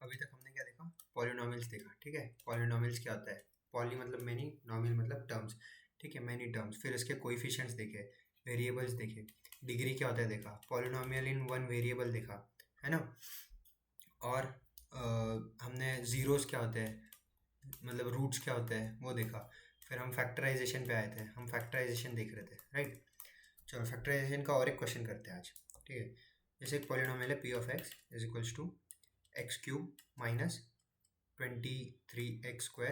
अभी तक हमने क्या देखा? पॉलिनॉमियल्स देखा, ठीक है। पॉलिनॉमियल्स क्या होता है? पॉली मतलब मेनी, नॉमियल मतलब टर्म्स, ठीक है, मेनी टर्म्स। फिर इसके कोएफिशिएंट्स देखे, वेरिएबल्स देखे, डिग्री क्या होता है देखा, पॉलिनॉमियल इन वन वेरिएबल देखा, है ना। और हमने ज़ीरोस क्या होते हैं, मतलब रूट्स क्या होते हैं वो देखा। फिर हम फैक्टराइजेशन पे आए थे, हम फैक्टराइजेशन देख रहे थे, राइट। चलो फैक्टराइजेशन का और एक क्वेश्चन करते हैं आज, ठीक है। जैसे एक पॉलिनॉमियल है p of x is equals to x cube minus 23x²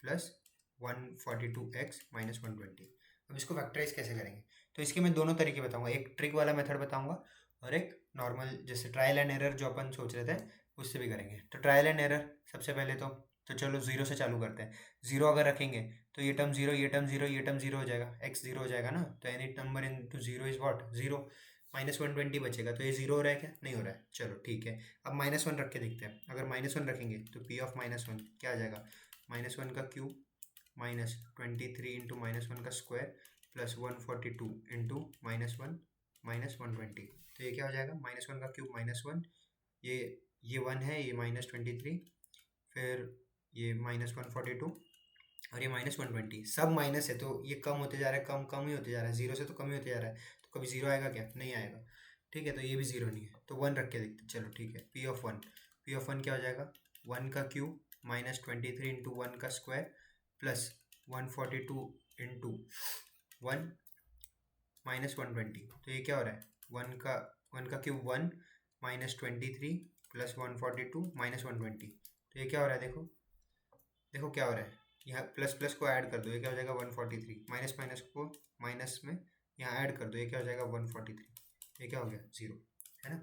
plus 142x minus 120। अब इसको फैक्टराइज कैसे करेंगे? तो इसके मैं दोनों तरीके बताऊंगा, एक ट्रिक वाला मेथड बताऊंगा और एक नॉर्मल जैसे ट्रायल एंड एरर जो अपन सोच रहे थे उससे भी करेंगे। तो ट्रायल एंड एरर सबसे पहले तो चलो जीरो से चालू करते हैं। जीरो अगर रखेंगे तो ये टर्म जीरो, ये टर्म जीरो, ये टर्म जीरो हो जाएगा, एक्स जीरो हो जाएगा ना। तो any number into zero is what, zero. Minus 120 बचेगा, तो ये जीरो हो रहा है क्या? नहीं हो रहा है, चलो ठीक है। अब माइनस वन रख के देखते हैं। अगर माइनस वन रखेंगे तो पी ऑफ माइनस वन क्या आ जाएगा, माइनस वन का cube minus 23 into minus one का स्क्वायर प्लस 142 इंटू माइनस 120। तो ये क्या हो जाएगा, माइनस वन का क्यूब माइनस वन, ये वन है, ये माइनस 23, फिर ये माइनस 142 और ये माइनस 120, सब माइनस है तो ये कम होते जा रहा है, कम कम ही होते जा रहा है, जीरो से तो कम ही होते जा रहा है। तो कभी जीरो आएगा क्या? नहीं आएगा, ठीक है। तो ये भी जीरो नहीं है, तो वन रख के देखते हैं। चलो ठीक है, पी ऑफ वन क्या हो जाएगा, वन का क्यूब माइनस 23 इंटू वन का square plus 142 into one minus 120। तो ये क्या हो रहा है, वन का cube one minus 23 plus 142 minus 120। तो ये क्या हो रहा है, देखो देखो क्या हो रहा है, यहाँ प्लस प्लस को ऐड कर दो, ये क्या हो जाएगा 143, माइनस माइनस को माइनस में यहाँ ऐड कर दो, ये क्या हो जाएगा 143, ये क्या हो गया जीरो, है ना।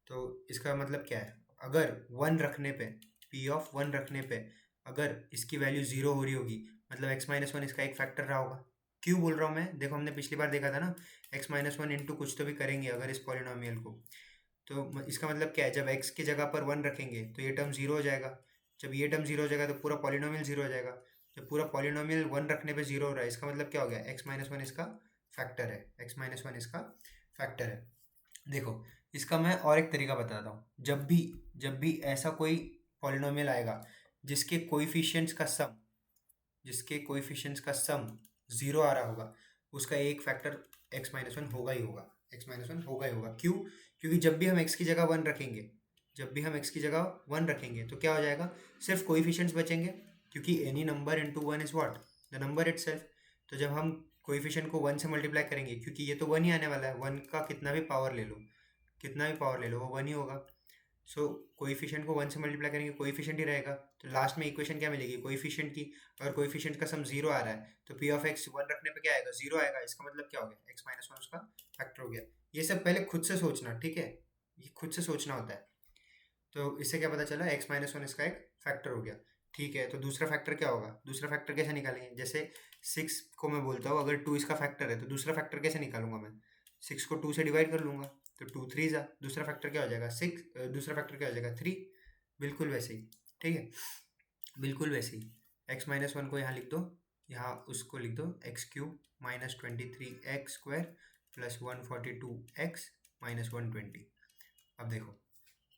तो इसका मतलब क्या है, अगर वन रखने पे, पी ऑफ वन रखने पे अगर इसकी वैल्यू जीरो हो रही होगी, मतलब एक्स माइनस वन इसका एक फैक्टर रहा होगा। क्यों बोल रहा हूँ मैं, देखो हमने पिछली बार देखा था ना, एक्स माइनस वन इंटू कुछ तो भी करेंगे अगर इस पॉलिनॉमियल को। तो इसका मतलब क्या है, जब x की जगह पर वन रखेंगे तो ये टर्म जीरो हो जाएगा, जब ये टर्म जीरो हो जाएगा तो पूरा पॉलिनॉमियल जीरो हो जाएगा। जब पूरा पॉलिनॉमियल वन रखने पे जीरो हो रहा है, इसका मतलब क्या हो गया, x माइनस वन इसका फैक्टर है, x माइनस वन इसका फैक्टर है। देखो इसका मैं और एक तरीका बताता हूँ। जब भी ऐसा कोई पॉलिनॉमियल आएगा जिसके कोइफिशिएंट्स का सम जिसके कोएफिशिएंट्स का सम जीरो आ रहा होगा, उसका एक फैक्टर एक्स माइनस वन होगा ही होगा, एक्स माइनस वन होगा ही होगा। क्यों? क्योंकि जब भी हम एक्स की जगह वन रखेंगे, तो क्या हो जाएगा, सिर्फ कोएफिशिएंट्स बचेंगे, क्योंकि any number into one is what, the number itself. तो जब हम कोएफिशिएंट को वन से मल्टीप्लाई करेंगे, क्योंकि ये तो वन ही आने वाला है, वन का कितना भी पावर ले लो वो वन ही होगा। सो कोएफिशिएंट को वन से मल्टीप्लाई करेंगे, कोएफिशिएंट ही रहेगा, तो लास्ट में इक्वेशन क्या मिलेगी, कोएफिशिएंट की। अगर कोएफिशिएंट का सम जीरो आ रहा है तो पी ऑफ एक्स वन रखने पे क्या आएगा, जीरो आएगा। इसका मतलब क्या हो गया, एक्स माइनस वन उसका फैक्टर हो गया। ये सब पहले खुद से सोचना, ठीक है, ये खुद से सोचना होता है। तो इससे क्या पता चला, एक्स माइनस वन इसका एक फैक्टर हो गया, ठीक है। तो दूसरा फैक्टर क्या होगा, दूसरा फैक्टर कैसे निकालेंगे, जैसे सिक्स को मैं बोलता हूँ अगर टू इसका फैक्टर है तो दूसरा फैक्टर कैसे निकालूंगा मैं, सिक्स को टू से डिवाइड कर लूंगा, तो टू थ्री जा, दूसरा फैक्टर क्या हो जाएगा सिक्स, दूसरा फैक्टर क्या हो जाएगा थ्री। बिल्कुल वैसे ही, ठीक है, बिल्कुल वैसे ही। एक्स माइनस वन को यहाँ लिख दो, यहाँ उसको लिख दो, x cube minus 23x² plus 142x minus 120। अब देखो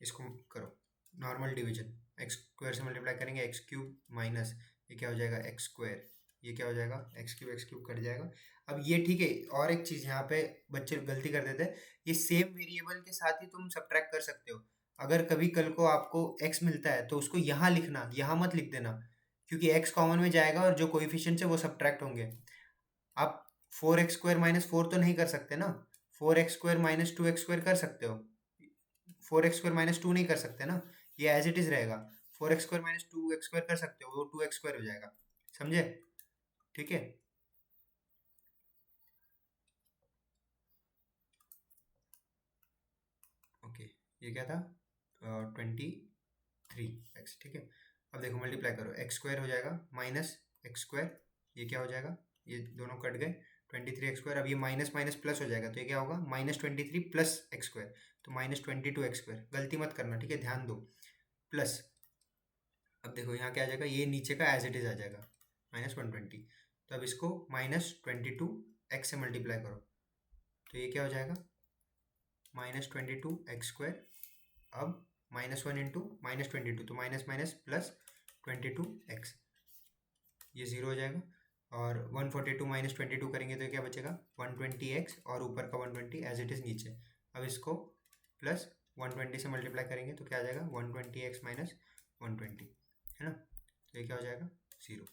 इसको करो नॉर्मल डिवीजन, एक्स स्क्वायर से मल्टीप्लाई करेंगे, एक्स क्यूब माइनस ये क्या हो जाएगा एक्स स्क्वायर, ये क्या हो जाएगा एक्स क्यूब कट जाएगा। अब ये ठीक है, और एक चीज़ यहाँ पे बच्चे गलती कर देते हैं, ये सेम वेरिएबल के साथ ही तुम सब्ट्रैक्ट कर सकते हो। अगर कभी कल को आपको x मिलता है तो उसको यहाँ लिखना, यहाँ मत लिख देना, क्योंकि x कॉमन में जाएगा और जो कोएफिशिएंट्स है वो सब्ट्रैक्ट होंगे। आप 4x² माइनस फोर तो नहीं कर सकते ना, 4x² माइनस 2x² कर सकते हो, 4x² माइनस टू नहीं कर सकते ना, ये एज इट इज रहेगा। 4x² माइनस 2x² कर सकते हो, वो 2x² हो जाएगा, समझे, ठीक है। ओके, ये क्या था, 23x, ठीक है। अब देखो मल्टीप्लाई करो, एक्स स्क्वायर हो जाएगा माइनस एक्स स्क्वायर, ये क्या हो जाएगा, ये दोनों कट गए, 23x²। अब ये माइनस माइनस प्लस हो जाएगा, तो ये क्या होगा माइनस 23 प्लस एक्स स्क्वायर, तो माइनस 22x²। गलती मत करना, ठीक है, ध्यान दो, प्लस। अब देखो यहाँ क्या आ जाएगा, ये नीचे का एज इट इज आ जाएगा माइनस 120। तो अब इसको माइनस 22x से मल्टीप्लाई करो, तो ये क्या हो जाएगा माइनस 22x²। अब -1 इंटू -22, तो माइनस माइनस प्लस 22x, ये 0 हो जाएगा। और 142 माइनस 22 करेंगे तो क्या बचेगा 120x, और ऊपर का 120 एज इट इज़ नीचे। अब इसको प्लस 120 से मल्टीप्लाई करेंगे तो क्या आ जाएगा 120x माइनस 120, है ना। तो ये क्या हो जाएगा 0,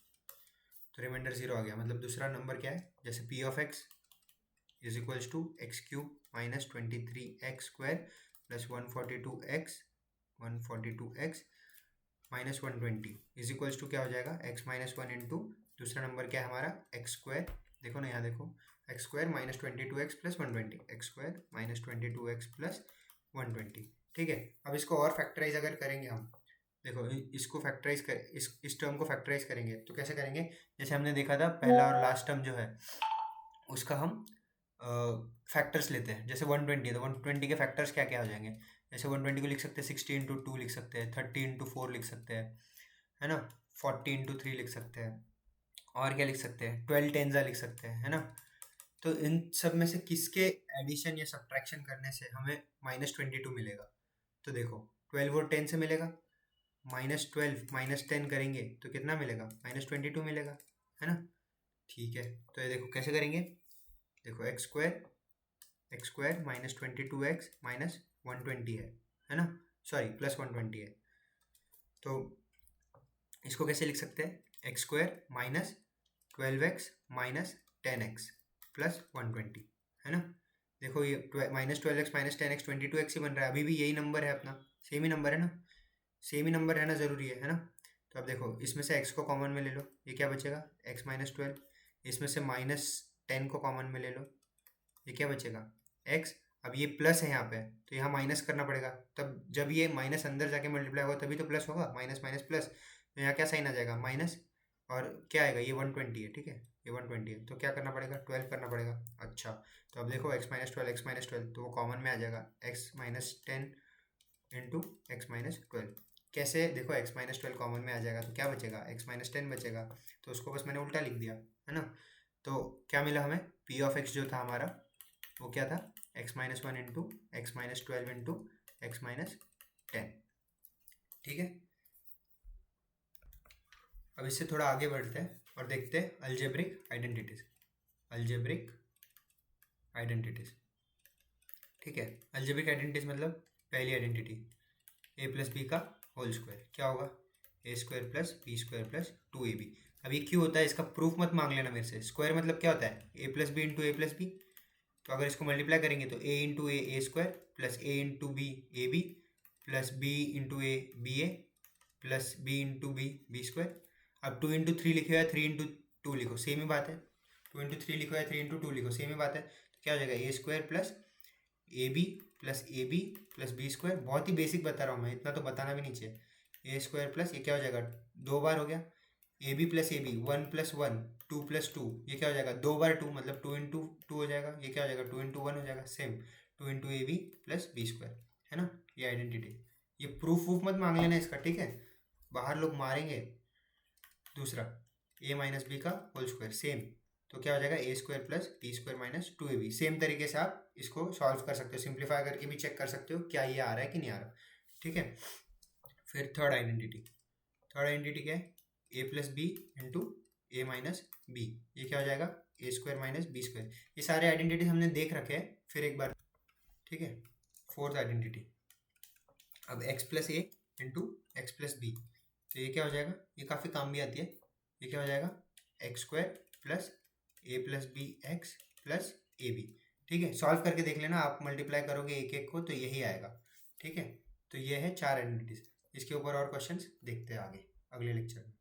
तो रिमाइंडर 0 आ गया। मतलब दूसरा नंबर क्या है, जैसे p of x is equals to x cube minus 23x² plus 142x minus 120 is equals to क्या हो जाएगा x माइनस 1 इंटू दूसरा नंबर क्या है हमारा x², देखो ना यहाँ देखो, x² minus 22x plus 120, x² minus 22x plus 120। ठीक है, अब इसको और फैक्टराइज अगर करेंगे हम, देखो इसको फैक्टराइज कर, इस टर्म को फैक्टराइज करेंगे तो कैसे करेंगे, जैसे हमने देखा था पहला और लास्ट टर्म जो है उसका हम फैक्टर्स लेते हैं। जैसे 120 है तो 120 के फैक्टर्स क्या क्या हो जाएंगे, जैसे 120 को लिख सकते हैं 60 इंटू 2 लिख सकते हैं, 30 इंटू 4 लिख सकते हैं, है ना, 40 इंटू 3 लिख सकते हैं, और क्या लिख सकते हैं 12 टेंजा लिख सकते हैं, है ना। तो इन सब में से किसके एडिशन या सब्ट्रैक्शन करने से हमें -22 मिलेगा, तो देखो 12 और 10 से मिलेगा, -12 माइनस 10 करेंगे तो कितना मिलेगा -22 मिलेगा, है ना। ठीक है, तो ये देखो कैसे करेंगे, देखो x² माइनस 22x माइनस 120 है ना, सॉरी प्लस 120 है, तो इसको कैसे लिख सकते हैं x² minus 12x minus 10x plus 120, है ना। देखो ये -12x माइनस 10x 22x ही बन रहा है, अभी भी यही नंबर है अपना, सेम ही नंबर है ना, सेम ही नंबर रहना ज़रूरी है ना। तो अब देखो इसमें से x को कॉमन में ले लो, ये क्या बचेगा x माइनस 12, इसमें से -10 को कॉमन में ले लो, ये क्या बचेगा x। अब ये प्लस है यहाँ पे तो यहाँ माइनस करना पड़ेगा, तब जब ये माइनस अंदर जाके मल्टीप्लाई होगा तभी तो प्लस होगा, माइनस माइनस प्लस, तो यहाँ क्या साइन आ जाएगा माइनस, और क्या आएगा ये 120 है, ठीक है ये 120 है, तो क्या करना पड़ेगा 12 करना पड़ेगा। अच्छा, तो अब देखो x माइनस 12 तो वो कॉमन में आ जाएगा x minus 10 into x minus 12, कैसे देखो x माइनस 12 कॉमन में आ जाएगा तो क्या बचेगा x माइनस 10 बचेगा, तो उसको बस मैंने उल्टा लिख दिया, है ना। तो क्या मिला हमें p ऑफ x जो था हमारा वो क्या था x minus 1 into x minus 12 into x minus 10, ठीक है। अब इससे थोड़ा आगे बढ़ते हैं और देखते हैं अलजेब्रिक आइडेंटिटीज, अलजेब्रिक आइडेंटिटीज, ठीक है। अलजेब्रिक आइडेंटिटीज मतलब पहली आइडेंटिटी a प्लस बी का होल स्क्वायर क्या होगा a² plus b² plus 2ab। अब ये क्यों होता है इसका प्रूफ मत मांग लेना मेरे से, स्क्वायर मतलब क्या होता है a plus b into a plus b, तो अगर इसको मल्टीप्लाई करेंगे तो a into a square plus a into b a b plus b into a b a plus b into b square. अब 2 इंटू 3 लिखे हुआ है 3 इंटू 2 लिखो, सेम ही बात है, 2 इंटू 3 लिखो है 3 इंटू 2 लिखो, सेम ही बात है, तो क्या हो जाएगा a² plus a b plus b square. बहुत ही बेसिक बता रहा हूँ मैं, इतना तो बताना भी नहीं चाहिए। a² प्लस ये क्या हो जाएगा 2 बार हो गया, a b plus a b 1 plus 1 2 plus 2, ये क्या हो जाएगा 2 बार 2 मतलब 2 इंटू 2 हो जाएगा, ये क्या हो जाएगा 2 इंटू 1 हो जाएगा, same 2 into a b plus b square, है ना। ये आइडेंटिटी, ये प्रूफ वूफ मत मांग लेना इसका, ठीक है, बाहर लोग मारेंगे। दूसरा a माइनस बी का होल स्क्वायर सेम, तो क्या हो जाएगा a² plus b² minus 2ab। Same तरीके से आप इसको सॉल्व कर सकते हो, सिंप्लीफाई करके भी चेक कर सकते हो क्या ये आ रहा है कि नहीं आ रहा, ठीक है। फिर थर्ड आइडेंटिटी क्या है a plus b into a minus b, ये क्या हो जाएगा a² माइनस b²। ये सारे आइडेंटिटीज हमने देख रखे हैं फिर एक बार, ठीक है। फोर्थ आइडेंटिटी, अब x प्लस ए इंटू एक्स प्लस बी, तो ये क्या हो जाएगा, ये काफ़ी काम भी आती है, ये क्या हो जाएगा x² plus a plus b x plus a b, ठीक है। सॉल्व करके देख लेना, आप मल्टीप्लाई करोगे एक एक को तो यही आएगा, ठीक है। तो ये है 4 आइडेंटिटीज, इसके ऊपर और क्वेश्चंस देखते हैं आगे अगले लेक्चर में।